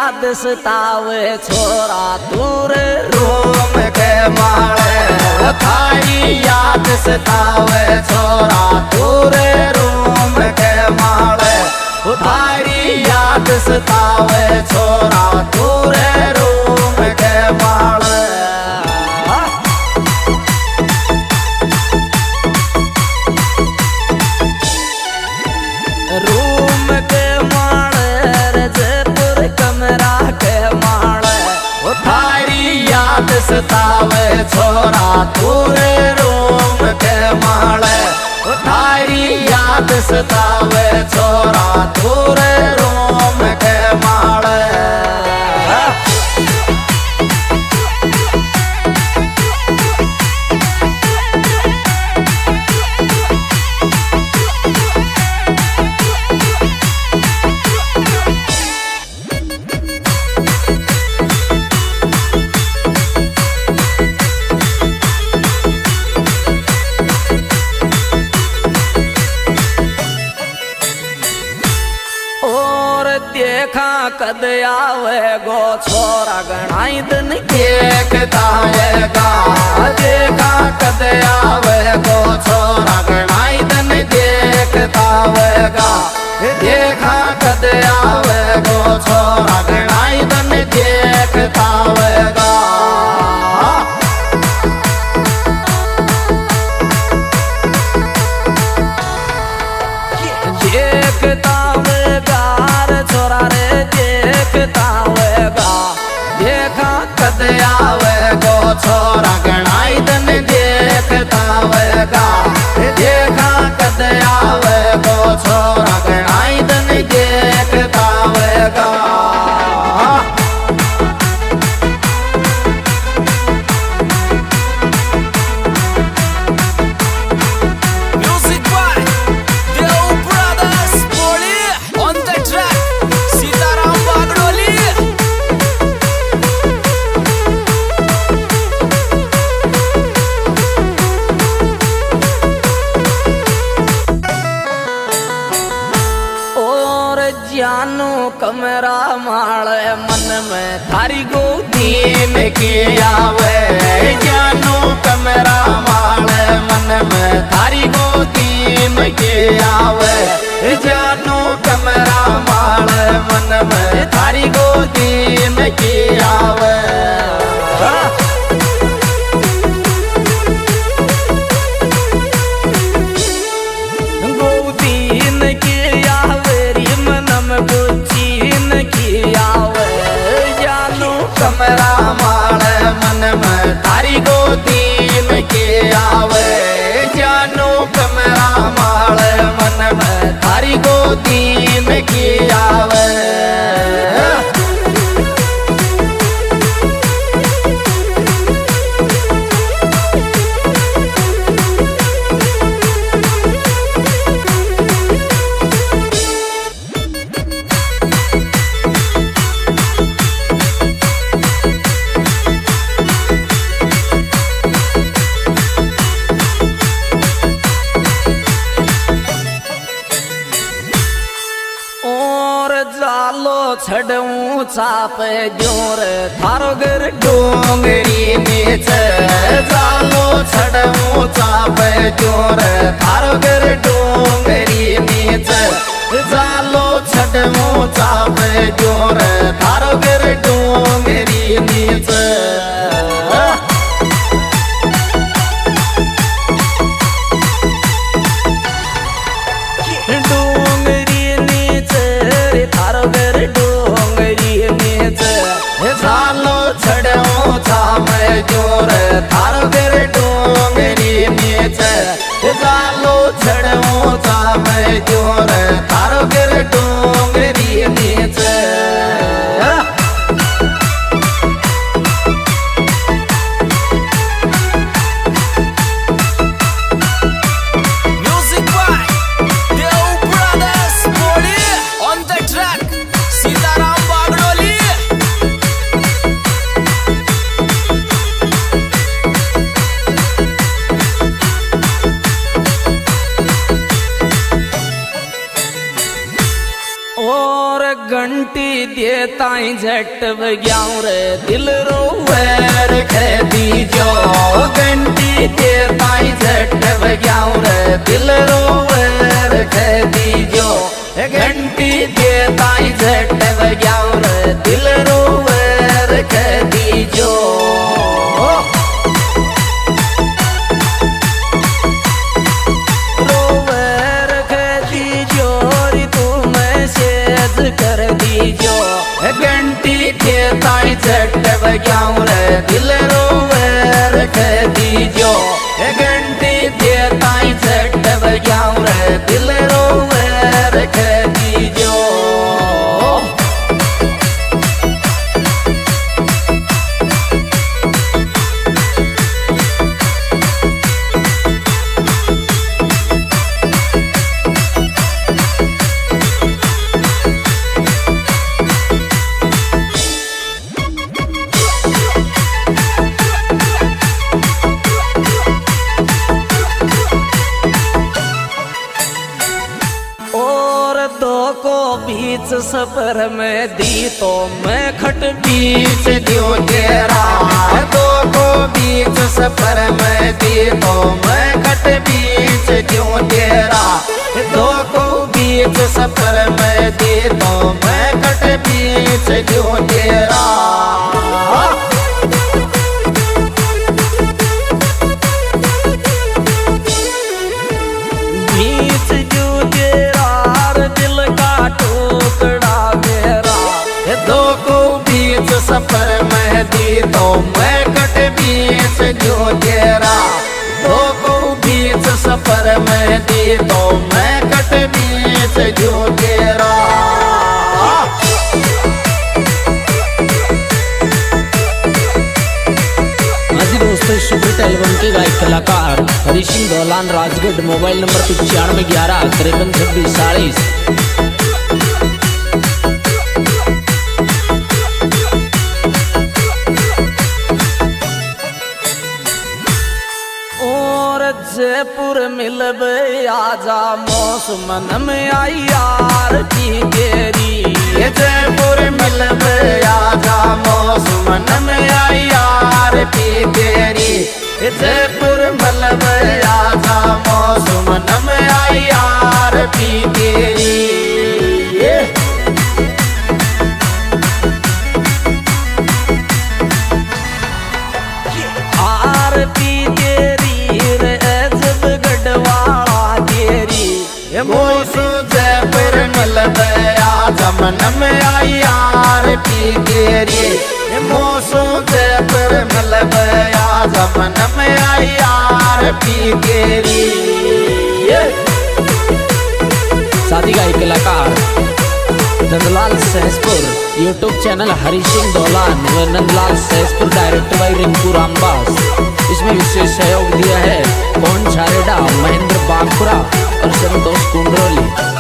याद सतावे छोरा दूर रूम के माले थारी याद सतावे छोरा दूर रूम के माले थारी याद सतावे छोरा दूर रूम के माले रूम के माले जयपुर कमरा के माले थारी याद सतावे छोरा दूर रूम के माले थारी याद सतावे छोरा दूर रूम के माले देखा कद आवेगो छोरा गणाई दिन देखता आएगा देखा कद आवेगो छोरा गणाई दिन देखता आएगा देखा कद आवेगो छोरा गणाई दिन देखता आएगा देखता छोरा रे देखता आवेगा देखा कद आवेगो छोरा गणाई दिन देखता आवेगा देखा कद आवेगो छोरा गणाई दिन देखता आवेगा जानू कमरा माले मन में थारी गोदीन की आवे जानू कमरा माले मन में थारी गोदीन की आवे जानू कमरा माले मन में थारी गोदीन की आवे कमरा माले मन में थारी गोदीन की आवे जानू कमरा माले मन में थारी गोदीन की आवे छड़ू चाप जोर थारो घर डोंगरी नीचे जालो छड़ू चाप जोर थारो घर डोंगरी नीचे जालो छड़ू चाप जोर थारो घर डोंगरी नीचे जोर थारो गिर डोंगरी नीचे जालो छड़ो चाप जोर थारो गिर डोंगरी नीचे ताई झट बग्याऊं रे दिल रोवे रखे दीजो घंटी दे ताई झट बग्याऊं रे दिल रोवे रखे दीजो घंटी दे ताई झट बग्याऊं रे दिल रोवे रखे दीजो कर दीजो घंटी के ताई झट बग्याऊं रे दिल रोवे रख दीजो घंटी के ताई झट बग्याऊं रे दिल रोवे रख दीजो बीच सफर में दी तो मैं खट बीच दियो तेरा दो को बीच सफर में दी तो मैं खट बीच दियो तेरा दो को बीच सफर में दी तो मैं खट बीच दियो तेरा सफर में दी तो मैं कट बीच जो तेरा दो को बीच सफर में दी तो मैं कट बीच जो तेरा दोस्तों सुपरहिट एल्बम के गायक कलाकार हरी सिंह दौलान राजगढ़ मोबाइल नंबर 9511 53 26 जयपुर मिलबे आजा मौसम में आई यार की तेरी जयपुर मिलबे आजा मौसम में आई यार की तेरी जयपुर मिलबे आजा मौसम में आई यार की तेरी मोसू जयपुर मिलबे आजा मन में आई यार की तेरी मोसू जयपुर मिलबे आजा मन में आई यार की तेरी साथी गायक कलाकार नंदलाल सहसपुर यूट्यूब चैनल हरी सिंह दौलान व नंदलाल सहसपुर डायरेक्टर बाई रिंकू रामदास। इसमें विशेष सहयोग दिया है पवन छारेडा, महेंद्र बागपुरा और संतोष कुंडरोली।